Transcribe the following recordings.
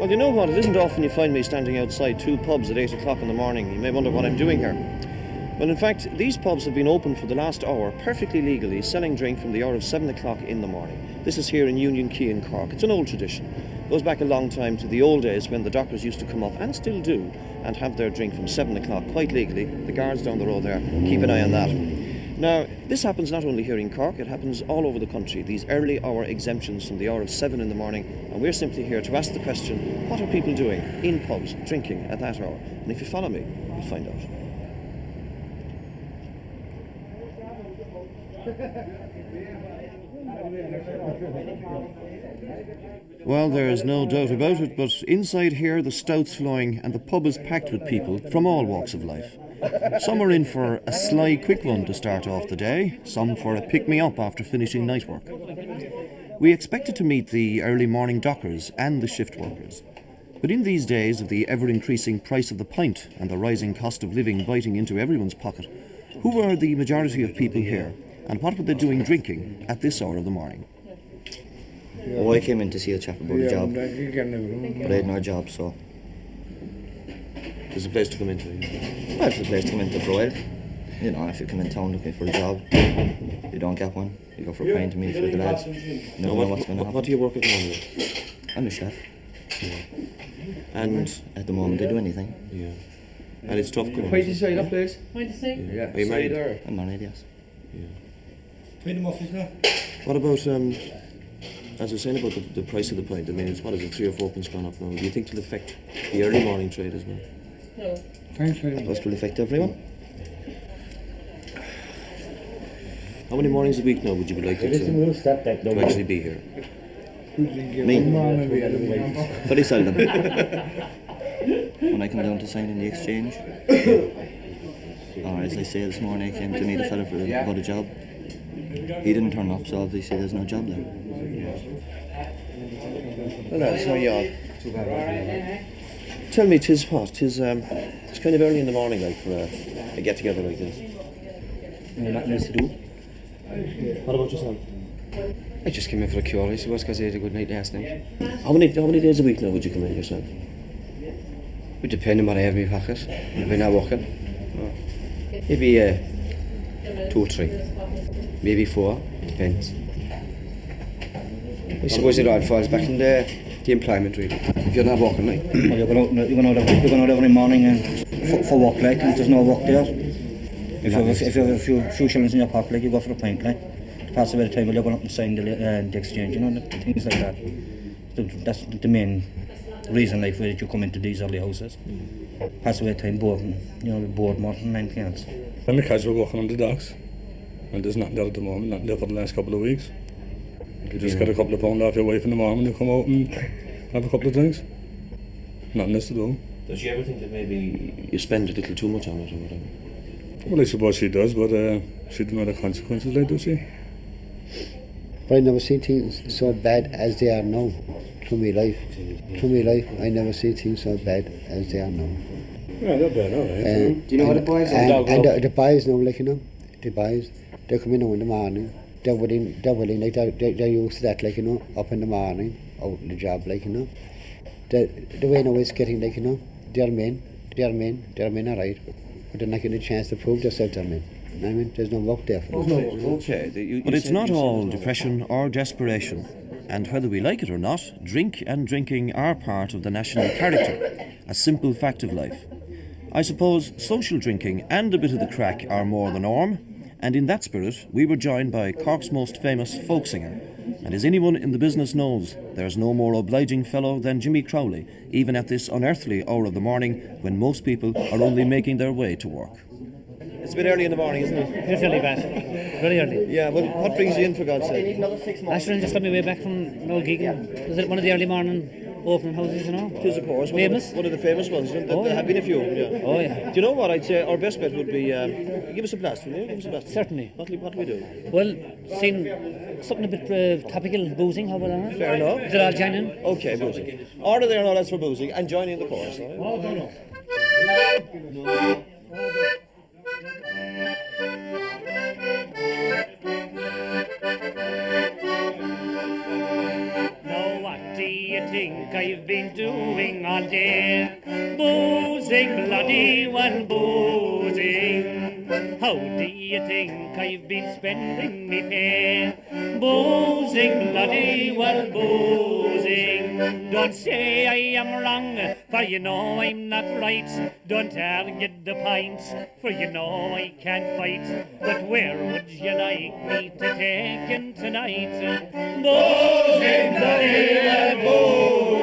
Well, you know what? It isn't often you find me standing outside two pubs at 8 o'clock in the morning. You may wonder what I'm doing here. Well, in fact, these pubs have been open for the last hour, perfectly legally, selling drink from the hour of 7 o'clock in the morning. This is here in Union Quay in Cork. It's an old tradition. It goes back a long time to the old days when the dockers used to come up, and still do, and have their drink from 7 o'clock, quite legally. The guards down the road there, keep an eye on that. Now, this happens not only here in Cork, it happens all over the country, these early hour exemptions from the hour of 7 in the morning, and we're simply here to ask the question, what are people doing in pubs, drinking at that hour? And if you follow me, you'll find out. Well, there's no doubt about it, but inside here the stout's flowing and the pub is packed with people from all walks of life. Some are in for a sly quick one to start off the day, some for a pick-me-up after finishing night work. We expected to meet the early morning dockers and the shift workers. But in these days of the ever-increasing price of the pint and the rising cost of living biting into everyone's pocket, who were the majority of people here, and what were they doing drinking at this hour of the morning? Oh, I came in to see a chap about a job, but I had no job, so... There's a place to come into. Well, it's a place to come into for a while. You know, if you come in town looking for a job, you don't get one, you go for a pint to meet with the lads. You never know what's going to happen. What do you work at the moment? I'm a chef. Yeah. And at the moment, I do anything. Yeah. And it's tough going. Why did you say that, please? Why did you say? Yeah. Are you married? I'm married, yes. Yeah. What about as I was saying about the price of the pint, I mean, it's, what is it, 3 or 4 pence gone up now? Do you think it'll affect the early morning trade as well? No. Thanks very much. That will affect everyone. How many mornings a week now would you be likely to actually be here? Me? Very seldom. When I come down to sign in the exchange, or as I say this morning, I came to meet a fella about a job. He didn't turn up, so obviously there's no job there. Well, that's how you are. Tell me, it's kind of early in the morning, like, for a get-together like this. Nothing else to do. What about yourself? I just came in for a cure, I suppose, because I had a good night last night. How many days a week now would you come in yourself? It would depend on what I have in my pocket. If I'm not working, maybe 2 or 3, maybe 4, depends. I suppose it all falls back in the employment, really. If you're not working, like. Well, you're going out every morning and for work, like, and there's no work there. If you have a few shillings in your pocket, like, you go for a pint, like. Pass a bit of time, you're going up and sign the exchange, you know, things like that. That's the main reason, like, why you come into these early houses. Pass away time bored, bored more than anything else. I'm a casual working on the docks, and there's nothing there at the moment, nothing there for the last couple of weeks. You just get a couple of pounds off your wife in the morning, you come out and have a couple of drinks. Nothing else to do. Does she ever think that maybe you spend a little too much on it or whatever? Well, I suppose she does, but she doesn't know the consequences, like, does she? But I never seen things so bad as they are now. Through my life, I never see things so bad as they are now. Yeah, they're bad, all right. Do you know what the boys are? And the boys now, like, the boys, they come in now in the morning. They're willing, like, they're used to that, like, up in the morning, out in the job, like, The way now is getting, like, they're men, all right, but they're not getting a chance to prove themselves, they're men. You know what I mean? There's no work there for them. Okay. But it's not all depression or desperation. And whether we like it or not, drink and drinking are part of the national character, a simple fact of life. I suppose social drinking and a bit of the crack are more the norm, and in that spirit we were joined by Cork's most famous folk singer. And as anyone in the business knows, there's no more obliging fellow than Jimmy Crowley, even at this unearthly hour of the morning when most people are only making their way to work. It's a bit early in the morning, isn't it? It's early, Bass. Very early. Yeah, well, what brings you in, for God's sake? Ashton just got me way back from an old gig. Was it one of the early morning opening houses, It is, of course. Famous? One of the famous ones. There have been a few, yeah. Oh, yeah. Do you know what? I'd say our best bet would be, give us a blast, will you? Give us a blast. Certainly. What do we do? Well, seeing something a bit topical, boozing, how about that? Fair enough. Is it all joining? Okay, boozing. Order there, no, that's for boozing, and join in the chorus. All right? Now what do you think I've been doing all day? Boozing, bloody well boozing. How do you think I've been spending me pay? Boozing, bloody well boozing. Don't say I am wrong, for you know I'm not right. Don't argue the pints, for you know I can't fight. But where would you like me to take in tonight? Boozing, bloody well boozing.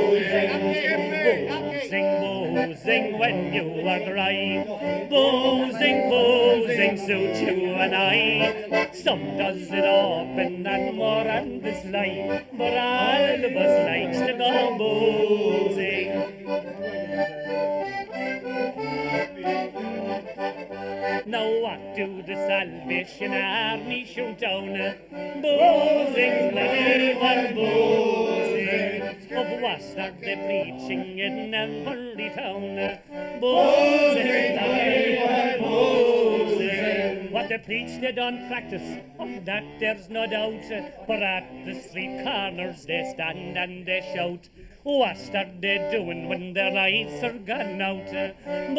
Boozing, boozing when you are dry. Boozing, boozing suits you and I. Some does it often and more on this line, but all of us likes to go boozing. Now what do the Salvation Army shoot down? Boozing, bloody well boozing. Of Worcester they're preaching in every town. Boozing, bloody well boozing. What they preach they don't practice, of that there's no doubt. For at the street corners they stand and they shout. What's that they doing when their lights are gone out? Boozing,